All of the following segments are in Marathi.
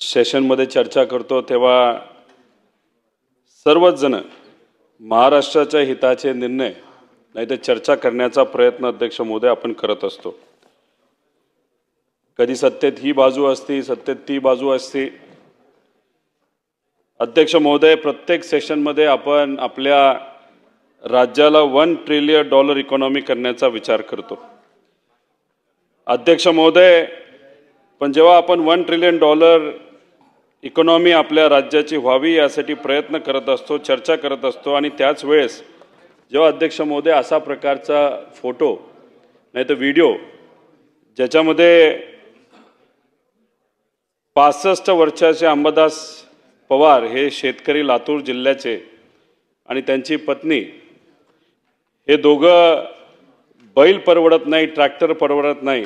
सेशनमध्ये चर्चा करतो तेव्हा सर्वच जण महाराष्ट्राच्या हिताचे निर्णय नाही तर चर्चा करण्याचा प्रयत्न अध्यक्ष महोदय आपण करत असतो। कधी सत्तेत ही बाजू असते, सत्तेत ती बाजू असते। अध्यक्ष महोदय, प्रत्येक सेशनमध्ये आपण आपल्या राज्याला $1 ट्रिलियन इकॉनॉमी करण्याचा विचार करतो। अध्यक्ष महोदय, पण जेव्हा आपण $1 ट्रिलियन इकॉनॉमी आपल्या राज्याची व्हावी यासाठी प्रयत्न करत असतो, चर्चा करत असतो आणि त्याच वेळेस जेव्हा अध्यक्ष महोदय असा प्रकारचा फोटो नाही तर व्हिडिओ ज्याच्यामध्ये 65 वर्षाचे अंबादास पवार हे शेतकरी लातूर जिल्ह्याचे आणि त्यांची पत्नी हे दोघं बैल परवडत नाही, ट्रॅक्टर परवडत नाही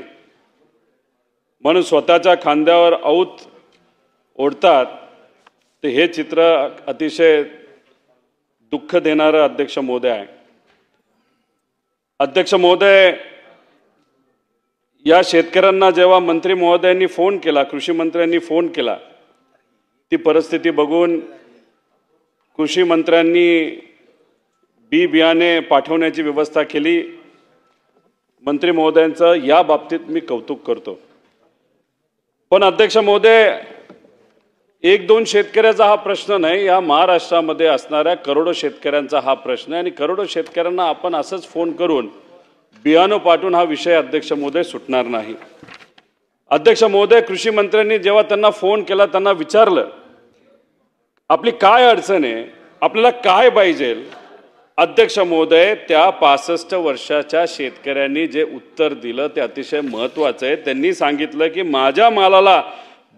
म्हणून स्वतःच्या खांद्यावर औत ओढतात, ते हे चित्र अतिशय दुःख देणारं अध्यक्ष महोदय आहे। अध्यक्ष महोदय, या शेतकऱ्यांना जेव्हा मंत्री महोदयांनी फोन केला, कृषी मंत्र्यांनी फोन केला, ती परिस्थिती बघून कृषी मंत्र्यांनी बियाणे पाठवण्याची व्यवस्था केली। मंत्री महोदयांचं या बाबतीत मी कौतुक करतो। पण अध्यक्ष महोदय, 1-2 शेतकऱ्याचा हा प्रश्न नाही, या महाराष्ट्रामध्ये असणाऱ्या करोडो शेतकऱ्यांचा हा प्रश्न आहे आणि करोडो शेतकऱ्यांना आपण असंच फोन करून बियाणं पाठवून हा विषय अध्यक्ष महोदय सुटणार नाही। अध्यक्ष महोदय, कृषी मंत्र्यांनी जेव्हा त्यांना फोन केला, त्यांना विचारलं आपली काय अडचण आहे, आपल्याला काय पाहिजे। अध्यक्ष महोदय, त्या 65 वर्षाच्या शेतकऱ्यांनी जे उत्तर दिलं ते अतिशय महत्त्वाचं आहे। त्यांनी सांगितलं की माझ्या मालाला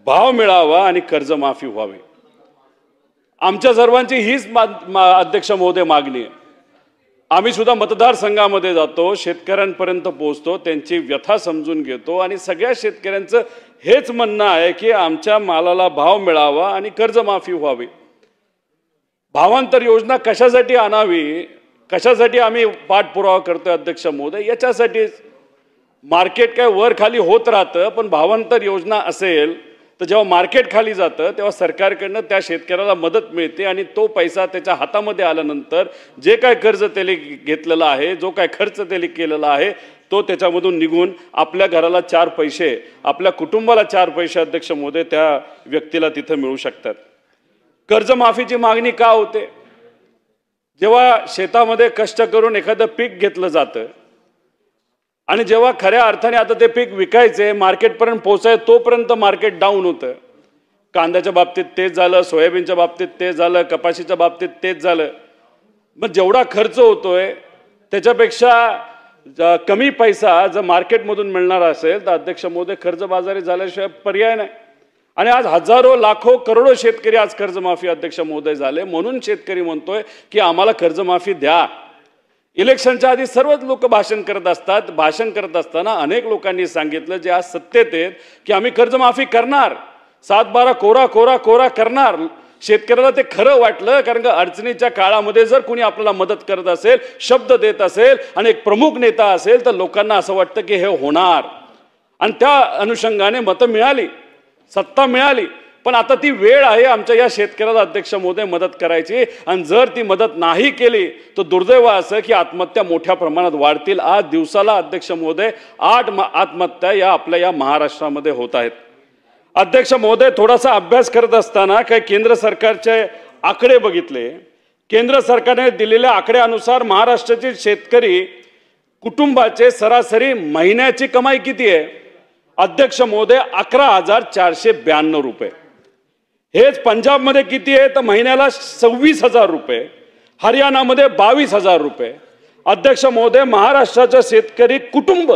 भाव मिळावा आणि कर्जमाफी व्हावी। आमच्या सर्वांची हीच अध्यक्ष महोदय मागणी आहे। आम्ही सुद्धा मतदारसंघामध्ये जातो, शेतकऱ्यांपर्यंत पोहोचतो, त्यांची व्यथा समजून घेतो आणि सगळ्या शेतकऱ्यांचं हेच म्हणणं आहे की आमच्या मालाला भाव मिळावा आणि कर्जमाफी व्हावी। भावांतर योजना कशासाठी आणावी, कशासाठी आम्ही पाठपुरावा करतोय अध्यक्ष महोदय, याच्यासाठीच। मार्केट काय वर खाली होत राहतं, पण भावांतर योजना असेल तर जेव्हा मार्केट खाली जातं तेव्हा सरकारकडनं त्या शेतकऱ्याला मदत मिळते आणि तो पैसा त्याच्या हातामध्ये आल्यानंतर जे काय कर्ज त्याने घेतलेलं आहे, जो काय खर्च त्याने केलेला आहे, तो त्याच्यामधून निघून आपल्या घराला 4 पैसे, आपल्या कुटुंबाला 4 पैसे अध्यक्ष महोदय त्या व्यक्तीला तिथं मिळू शकतात। कर्जमाफीची मागणी का होते? जेव्हा शेतामध्ये कष्ट करून एखादं पीक घेतलं जातं आणि जेव्हा खऱ्या अर्थाने आता ते पीक विकायचे, मार्केटपर्यंत पोहोचायचं, तोपर्यंत मार्केट डाऊन होतं। कांद्याच्या बाबतीत तेच झालं, सोयाबीनच्या बाबतीत तेच झालं, कपाशीच्या बाबतीत तेच झालं। मग जेवढा खर्च होतोय त्याच्यापेक्षा कमी पैसा जर मार्केटमधून मिळणार असेल तर अध्यक्ष महोदय कर्जबाजारी झाल्याशिवाय पर्याय नाही। आणि आज हजारो लाखो करोडो शेतकरी आज कर्जमाफी अध्यक्ष महोदय झाले, म्हणून शेतकरी म्हणतोय की आम्हाला कर्जमाफी द्या। इलेक्शनच्या आधी सर्वच लोक भाषण करत असतात। भाषण करत असताना अनेक लोकांनी सांगितलं जे आज सत्तेत आहेत की आम्ही कर्जमाफी करणार, 7-12 कोरा कोरा कोरा करणार। शेतकऱ्याला ते खरं वाटलं, कारण का अडचणीच्या काळामध्ये जर कोणी आपल्याला मदत करत असेल, शब्द देत असेल आणि एक प्रमुख नेता असेल तर लोकांना असं वाटतं की हे होणार आणि त्या अनुषंगाने मतं मिळाली, सत्ता मिळाली। पण आता ती वेळ आहे आमच्या या शेतकऱ्याला अध्यक्ष महोदय मदत करायची आणि जर ती मदत नाही केली तर दुर्दैव असं की आत्महत्या मोठ्या प्रमाणात वाढतील। आज दिवसाला अध्यक्ष महोदय 8 आत्महत्या या आपल्या या महाराष्ट्रामध्ये होत आहेत। अध्यक्ष महोदय, थोडासा अभ्यास करत असताना काही केंद्र सरकारचे आकडे बघितले। केंद्र सरकारने दिलेल्या आकड्यानुसार महाराष्ट्राचे शेतकरी कुटुंबाचे सरासरी महिन्याची कमाई किती आहे अध्यक्ष महोदय? 11,492 रुपये। हेच पंजाबमध्ये किती आहे तर महिन्याला 26,000 रुपये, हरियाणामध्ये 22,000 रुपये। अध्यक्ष महोदय, महाराष्ट्राचा शेतकरी कुटुंब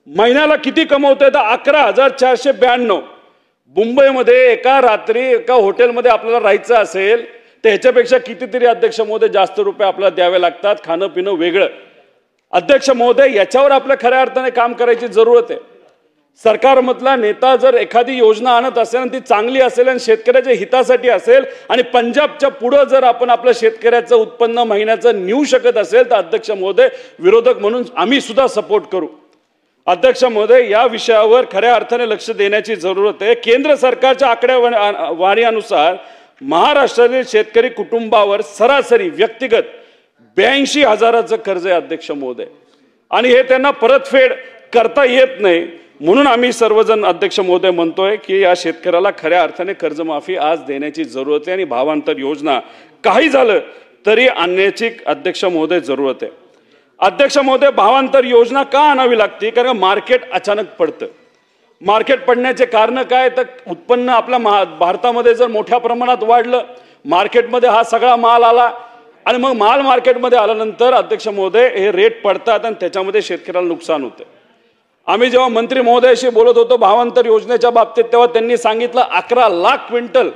महिन्याला किती कमवतोय तर 11,492। मुंबईमध्ये एका रात्री एका हॉटेलमध्ये आपल्याला राहायचं असेल तर ह्याच्यापेक्षा कितीतरी अध्यक्ष महोदय जास्त रुपये आपल्याला द्यावे लागतात, खाणं पिणं वेगळं। अध्यक्ष महोदय, याच्यावर आपल्या खऱ्या अर्थाने काम करायची जरूरत आहे। सरकारमधला नेता जर एखादी योजना आणत असेल आणि ती चांगली असेल आणि शेतकऱ्याच्या हितासाठी असेल आणि पंजाबच्या पुढे जर आपण आपल्या शेतकऱ्याचं उत्पन्न महिन्याचं नेऊ शकत असेल तर अध्यक्ष महोदय, विरोधक म्हणून आम्ही सुद्धा सपोर्ट करू। अध्यक्ष महोदय, या विषयावर खऱ्या अर्थाने लक्ष देण्याची जरूरत आहे. केंद्र सरकारच्या आकडेवारीनुसार महाराष्ट्रातील शेतकरी कुटुंबावर सरासरी व्यक्तिगत 82,000चं कर्ज आहे अध्यक्ष महोदय, आणि हे त्यांना परतफेड करता येत नाही. म्हणून आम्ही सर्वजण अध्यक्ष महोदय म्हणतोय की या शेतकऱ्याला खऱ्या अर्थाने कर्जमाफी आज देण्याची जरूरत आहे आणि भावांतर योजना काही झालं तरी आणण्याची अध्यक्ष महोदय जरूरत आहे. अध्यक्ष महोदय, भावांतर योजना का आणावी लागते? कारण मार्केट अचानक पडतं. मार्केट पडण्याचे कारण काय? तर उत्पन्न आपल्या भारतामध्ये जर मोठ्या प्रमाणात वाढलं, मार्केटमध्ये हा सगळा माल आला आणि मग माल मार्केटमध्ये आल्यानंतर अध्यक्ष महोदय हे रेट पडतात आणि त्याच्यामध्ये शेतकऱ्याला नुकसान होतं. आम्ही जेव्हा मंत्री महोदयाशी बोलत होतो भावांतर योजनेच्या बाबतीत, तेव्हा त्यांनी सांगितलं 11 लाख क्विंटल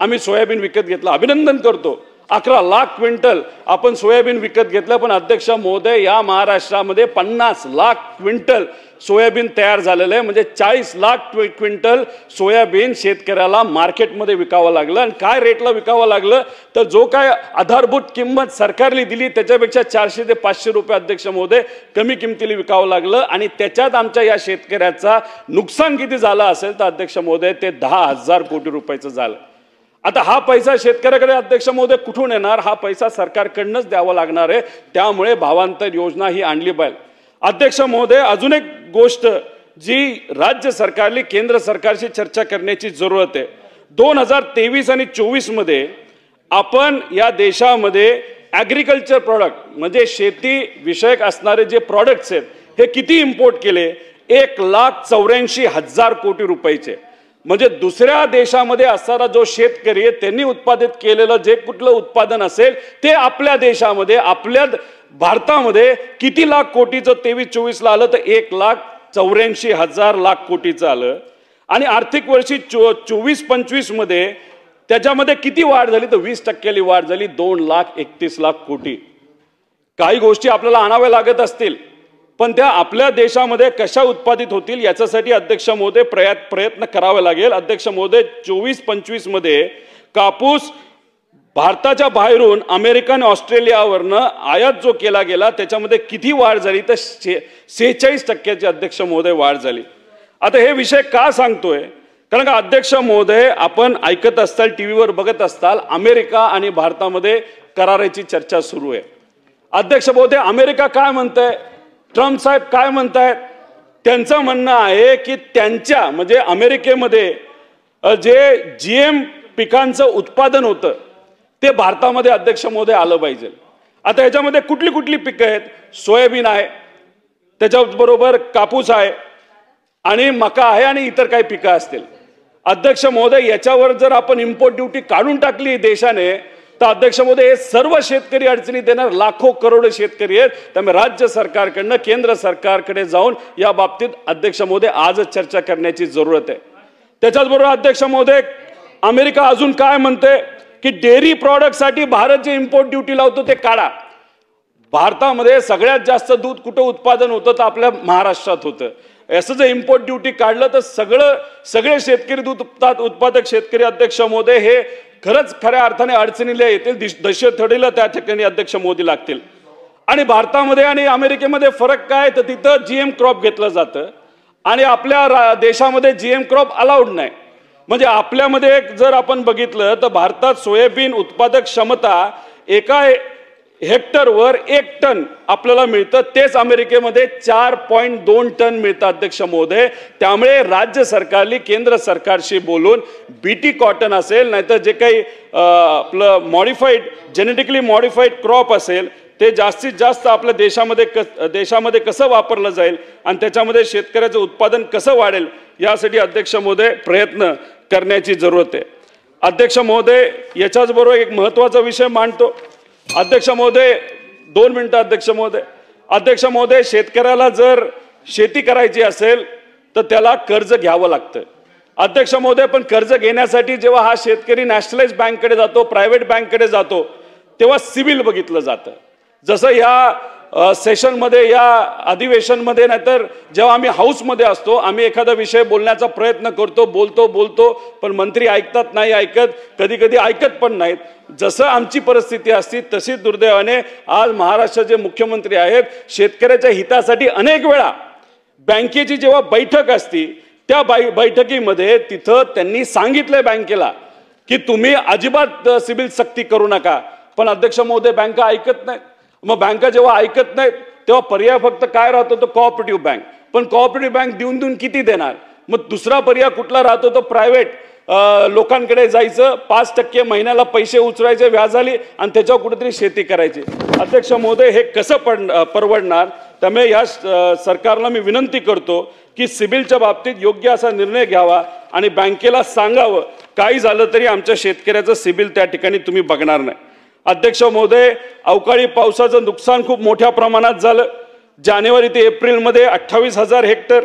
आम्ही सोयाबीन विकत घेतलं. अभिनंदन करतो, 11 लाख क्विंटल आपण सोयाबीन विकत घेतलं. पण अध्यक्ष महोदय, या महाराष्ट्रामध्ये 50 लाख क्विंटल सोयाबीन तयार झालेलं आहे. म्हणजे 40 लाख क्विंटल सोयाबीन शेतकऱ्याला मार्केटमध्ये विकावं लागलं. आणि काय रेटला विकावं लागलं? तर जो काय आधारभूत किंमत सरकारने दिली त्याच्यापेक्षा 400 ते 500 रुपये अध्यक्ष महोदय कमी किमतीला विकावं लागलं. आणि त्याच्यात आमच्या या शेतकऱ्याचा नुकसान किती झालं असेल तर अध्यक्ष महोदय ते 10,000 कोटी रुपयाचं झालं. आता हा पैसा शेतकऱ्याकडे अध्यक्ष महोदय कुठून येणार? हा पैसा सरकारकडनंच द्यावा लागणार आहे. त्यामुळे भावांतर योजना ही आणली पाहिजे. अध्यक्ष महोदय, अजून एक गोष्ट जी राज्य सरकारने केंद्र सरकारशी चर्चा करण्याची जरूरत आहे. 2023 आणि 24 मध्ये आपण या देशामध्ये ॲग्रिकल्चर प्रॉडक्ट म्हणजे शेती विषयक असणारे जे प्रॉडक्ट्स आहेत हे किती इम्पोर्ट केले? 1,84,000 कोटी रुपयाचे. म्हणजे दुसऱ्या देशामध्ये असणारा जो शेतकरी आहे त्यांनी उत्पादित केलेलं जे कुठलं उत्पादन असेल ते आपल्या देशामध्ये आपल्या भारतामध्ये किती लाख कोटीचं 23-24 ला आलं? तर 1,84,000 कोटीचं आलं. आणि आर्थिक वर्षी 24-25 मध्ये त्याच्यामध्ये किती वाढ झाली? तर 20% वाढ झाली, 2,31,00,000 कोटी. काही गोष्टी आपल्याला आणाव्या लागत असतील पण त्या आपल्या देशामध्ये कशा उत्पादित होतील याच्यासाठी अध्यक्ष महोदय प्रयत्न करावे लागेल. अध्यक्ष महोदय, 24-25 मध्ये कापूस भारताच्या बाहेरून अमेरिका आणि ऑस्ट्रेलियावरनं आयात जो केला गेला त्याच्यामध्ये किती वाढ झाली? तर 46% अध्यक्ष महोदय वाढ झाली. आता हे विषय का सांगतोय? कारण का अध्यक्ष महोदय, आपण ऐकत असताल, टीव्हीवर बघत असताल, अमेरिका आणि भारतामध्ये कराराची चर्चा सुरू आहे. अध्यक्ष महोदय, अमेरिका काय म्हणतंय? ट्रम्प साहेब काय म्हणतायत? त्यांचं म्हणणं आहे की त्यांच्या म्हणजे अमेरिकेमध्ये जे जीएम पिकांचं उत्पादन होतं ते भारतामध्ये अध्यक्ष महोदय आलं पाहिजे. आता ह्याच्यामध्ये कुठली कुठली पिकं आहेत? सोयाबीन आहे, त्याच्याबरोबर कापूस आहे आणि मका आहे आणि इतर काही पिकं असतील. अध्यक्ष महोदय, याच्यावर जर आपण इम्पोर्ट ड्युटी काढून टाकली देशाने तर अध्यक्ष महोदय हे सर्व शेतकरी अडचणीत येणार. लाखो करोड शेतकरी आहेत. त्यामुळे राज्य सरकारकडनं केंद्र सरकारकडे जाऊन या बाबतीत अध्यक्ष महोदय आजच चर्चा करण्याची जरूरत आहे. त्याच्याचबरोबर अध्यक्ष महोदय, अमेरिका अजून काय म्हणते की डेअरी प्रॉडक्टसाठी भारत जे इम्पोर्ट ड्युटी लावतो ते काढा. भारतामध्ये सगळ्यात जास्त दूध कुठं उत्पादन होतं तर आपल्या महाराष्ट्रात होतं. असं जर इम्पोर्ट ड्युटी काढलं तर सगळे शेतकरी दूध उत्पादक शेतकरी अध्यक्ष महोदय हे खरंच खऱ्या अर्थाने अडचणीला येतील, दशथडीला त्या ठिकाणी अध्यक्ष मोदी लागतील. आणि भारतामध्ये आणि अमेरिकेमध्ये फरक काय? तर तिथं जीएम क्रॉप घेतलं जातं आणि आपल्या देशामध्ये जीएम क्रॉप अलाउड नाही. म्हणजे आपल्यामध्ये जर आपण बघितलं तर भारतात सोयाबीन उत्पादक क्षमता एका हेक्टरवर 1 टन आपल्याला मिळतं, तेच अमेरिकेमध्ये 4.2 टन मिळतं अध्यक्ष महोदय. त्यामुळे राज्य सरकारने केंद्र सरकारशी बोलून बीटी कॉटन असेल नाहीतर जे काही आपलं जेनेटिकली मॉडिफाईड क्रॉप असेल ते जास्तीत जास्त आपल्या देशामध्ये कसं वापरलं जाईल आणि त्याच्यामध्ये शेतकऱ्याचं उत्पादन कसं वाढेल यासाठी अध्यक्ष महोदय प्रयत्न करण्याची जरूरत आहे. अध्यक्ष महोदय, याच्याच बरोबर एक महत्त्वाचा विषय मांडतो. अध्यक्ष महोदय, 2 मिनिटं. अध्यक्ष महोदय, शेतकऱ्याला जर शेती करायची असेल तर त्याला कर्ज घ्यावं लागतं. अध्यक्ष महोदय, पण कर्ज घेण्यासाठी जेव्हा हा शेतकरी नॅशनलाइज बँककडे जातो, प्रायव्हेट बँककडे जातो तेव्हा सिबिल बघितलं जातं. जसं या सेशनमध्ये या अधिवेशनमध्ये नाहीतर जेव्हा आम्ही हाऊसमध्ये असतो आम्ही एखादा विषय बोलण्याचा प्रयत्न करतो, बोलतो पण मंत्री ऐकतात नाही ऐकत, कधी कधी ऐकत पण नाहीत. जसं आमची परिस्थिती असती तशी दुर्दैवाने आज महाराष्ट्राचे मुख्यमंत्री आहेत शेतकऱ्याच्या हितासाठी अनेक वेळा बँकेची जेव्हा बैठक असती त्या बैठकीमध्ये तिथं त्यांनी सांगितलंय बँकेला की तुम्ही अजिबात सिबिल सक्ती करू नका, पण अध्यक्ष महोदय बँका ऐकत नाहीत. मग बँका जेव्हा ऐकत नाहीत तेव्हा पर्याय फक्त काय राहतो, तो कोऑपरेटिव्ह बँक. पण कोऑपरेटिव्ह बँक देऊन किती देणार? मग दुसरा पर्याय कुठला राहतो, तो प्रायव्हेट लोकांकडे जायचं, 5% महिन्याला पैसे उचलायचे व्याजाली आणि त्याच्यावर कुठेतरी शेती करायची. अध्यक्ष महोदय हे कसं परवडणार? त्यामुळे या सरकारला मी विनंती करतो की सिबिलच्या बाबतीत योग्य असा निर्णय घ्यावा आणि बँकेला सांगावं काही झालं तरी आमच्या शेतकऱ्याचं सिबिल त्या ठिकाणी तुम्ही बघणार नाही. अध्यक्ष महोदय, अवकाळी पावसाचं नुकसान खूप मोठ्या प्रमाणात झालं. जानेवारी ते एप्रिलमध्ये 28,000 हेक्टर,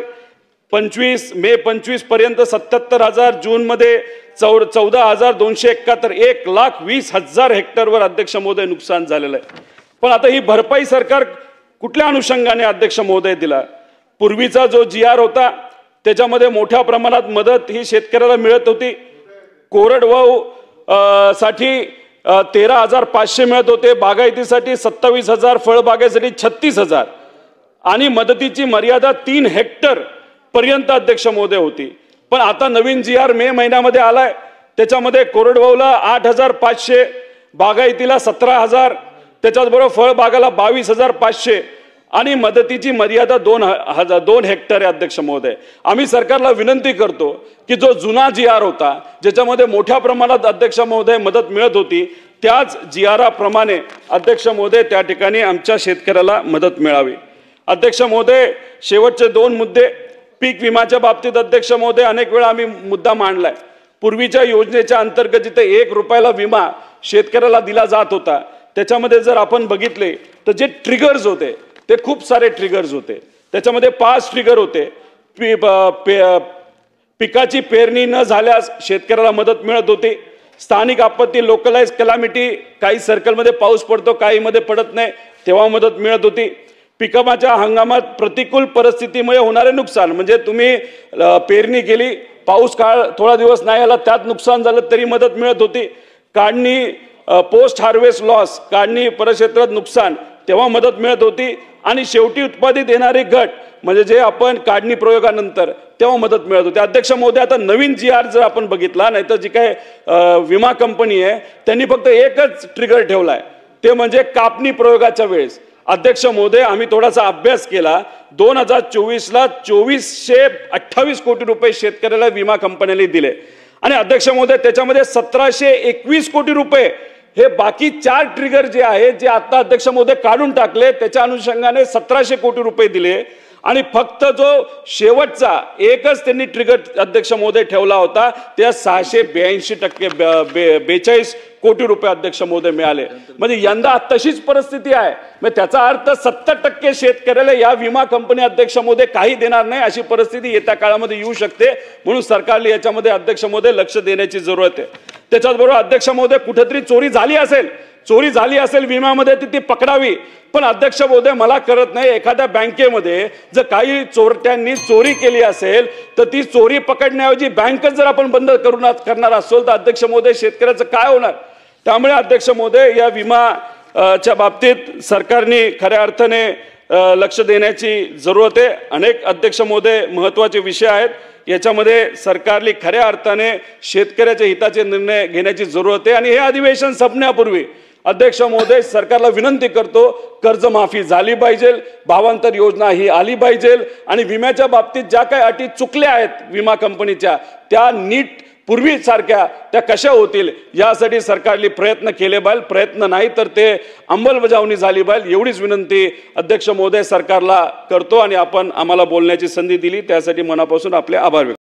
25 मे 25 पर्यंत 77,000, जूनमध्ये 14,271, 1,20,000 हेक्टरवर अध्यक्ष महोदय नुकसान झालेलं आहे. पण आता ही भरपाई सरकार कुठल्या अनुषंगाने अध्यक्ष महोदय दिला? पूर्वीचा जो GR होता त्याच्यामध्ये मोठ्या प्रमाणात मदत ही शेतकऱ्याला मिळत होती. कोरडवाहू साठी 13,500 मिळत होते, बागायतीसाठी 27,000, फळबागेसाठी 36,000 आणि मदतीची मर्यादा 3 हेक्टर पर्यंत अध्यक्ष महोदय होती. पण आता नवीन GR मे महिन्यामध्ये आलाय, त्याच्यामध्ये कोरडवाहूला 8,500, बागायतीला 17,000, त्याच्याचबरोबर फळबागाला 22,500 आणि मदतीची मर्यादा 2 हेक्टर आहे. अध्यक्ष महोदय, आम्ही सरकारला विनंती करतो की जो जुना GR होता ज्याच्यामध्ये मोठ्या प्रमाणात अध्यक्ष महोदय मदत मिळत होती, त्याच GR प्रमाणे अध्यक्ष महोदय त्या ठिकाणी आमच्या शेतकऱ्याला मदत मिळावी. अध्यक्ष महोदय, शेवटचे 2 मुद्दे. पीक विम्याच्या बाबतीत अध्यक्ष महोदय अनेक वेळा आम्ही मुद्दा मांडलाय. पूर्वीच्या योजनेच्या अंतर्गत जिथे 1 रुपयाला विमा शेतकऱ्याला दिला जात होता, त्याच्यामध्ये जर आपण बघितले तर जे ट्रिगर्स होते ते खूप सारे ट्रिगर्स होते. त्याच्यामध्ये 5 ट्रिगर होते. पिकाची पेरणी न झाल्यास शेतकऱ्याला मदत मिळत होती. स्थानिक आपत्ती, लोकलाइज कॅलॅमिटी, काही सर्कलमध्ये पाऊस पडतो, काही मध्ये पडत नाही, तेव्हा मदत मिळत होती. पिकाच्या हंगामात प्रतिकूल परिस्थितीमुळे होणारे नुकसान, म्हणजे तुम्ही पेरणी केली, पाऊस काळ थोडा दिवस नाही आला, त्यात नुकसान झालं तरी मदत मिळत होती. काढणी, पोस्ट हार्वेस्ट लॉस, काढणी परिक्षेत्रात नुकसान, तेव्हा मदत मिळत होती. आणि शेवटी उत्पादित येणारे गट, म्हणजे जे आपण काढणी प्रयोगानंतर, तेव्हा मदत मिळत होती. अध्यक्ष महोदय, आता नवीन GR जर आपण बघितला, नाही तर जी काय विमा कंपनी आहे त्यांनी फक्त एकच ट्रिगर ठेवलाय, ते म्हणजे कापणी प्रयोगाच्या वेळेस. अध्यक्ष महोदय, आम्ही थोडासा अभ्यास केला. 2024ला 2,428 कोटी रुपये शेतकऱ्याला विमा कंपन्यांनी दिले आणि अध्यक्ष महोदय त्याच्यामध्ये 1,721 कोटी रुपये हे बाकी 4 ट्रिगर जे आहे, जे आता अध्यक्ष महोदय काढून टाकले, त्याच्या अनुषंगाने 1,700 कोटी रुपये दिले आणि फक्त जो शेवटचा एकच त्यांनी ट्रिगर अध्यक्ष महोदय ठेवला होता, त्या 682 कोटी रुपये अध्यक्ष महोदय मिळाले. म्हणजे यंदा तशीच परिस्थिती आहे. म्हणजे त्याचा अर्थ 70% शेतकऱ्याला या विमा कंपनी अध्यक्ष महोदय काही देणार नाही, अशी परिस्थिती येत्या काळामध्ये येऊ शकते. म्हणून सरकारने याच्यामध्ये अध्यक्ष महोदय लक्ष देण्याची जरूरत आहे. त्याच्याचबरोबर अध्यक्ष महोदय, कुठेतरी चोरी झाली असेल विम्यामध्ये, ती पकडावी. पण अध्यक्ष महोदय, मला कळत नाही, एखाद्या बँकेमध्ये जर काही चोरट्यांनी चोरी केली असेल तर ती चोरी पकडण्याऐवजी बँकच जर आपण बंद करणार असेल तर अध्यक्ष महोदय शेतकऱ्याचं काय होणार? त्यामुळे अध्यक्ष महोदय, या विमाच्या बाबतीत सरकारने खऱ्या अर्थाने लक्ष देण्याची जरूरत आहे. अनेक अध्यक्ष महोदय महत्त्वाचे विषय आहेत, याच्यामध्ये सरकारने खऱ्या अर्थाने शेतकऱ्याच्या हिताचे निर्णय घेण्याची जरूरत आहे. आणि हे अधिवेशन संपण्यापूर्वी अध्यक्ष महोदय सरकारला विनंती करतो, कर्जमाफी झाली पाहिजे, भावांतर योजना ही आली पाहिजे आणि विम्याच्या बाबतीत ज्या काही अटी चुकल्या आहेत विमा कंपनीच्या, त्या नीट पूर्वीसारख्या त्या कशा होतील यासाठी सरकारने प्रयत्न केले पाहिजे. प्रयत्न नाही तर ते अंमलबजावणी झाली पाहिजे, एवढीच विनंती अध्यक्ष महोदय सरकारला करतो. आणि आपण आम्हाला बोलण्याची संधी दिली त्यासाठी मनापासून आपले आभार व्यक्त